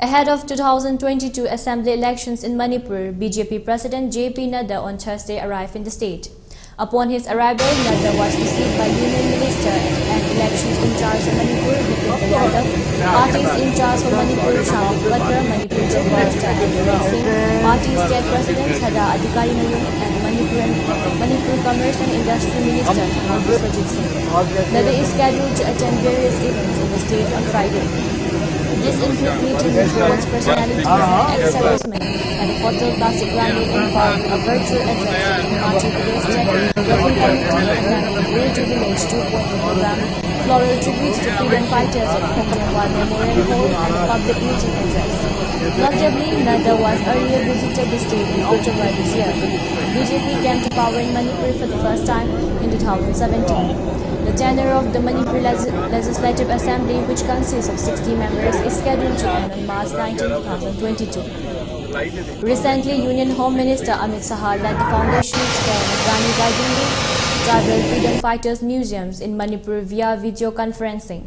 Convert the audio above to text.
Ahead of 2022 Assembly elections in Manipur, BJP President J.P. Nadda on Thursday arrived in the state. Upon his arrival, Nadda was received by Union Minister and Elections in charge of Manipur, Bipinda Yadav, parties in charge of Manipur, Shamik Batra, Manipur Chief Minister and Viren Singh, party state presidents Hada Adhikari Nayum and Manipur Commerce and Industry Minister Biswajit Singh. Nadda is scheduled to attend various events in the state on Friday. This includes meeting with board's personalities and ex-servicemen at the Hotel Classic Grammy Inform, a virtual address in Madhya Pradesh Tech Working Committee and Way to Village 2.0 program, floral tributes to freedom fighters at Khongjamwar Memorial Hall and a public meeting address. Notably, Nadda was earlier visited the state in October this year. BJP came to power in Manipur for the first time in 2017. The tenure of the Manipur Legislative Assembly, which consists of 60 members, is scheduled to end on March 19, 2022. Recently, Union Home Minister Amit Saha led the foundation stone of Rani Gaidindu Tribal Freedom Fighters Museums in Manipur via video conferencing.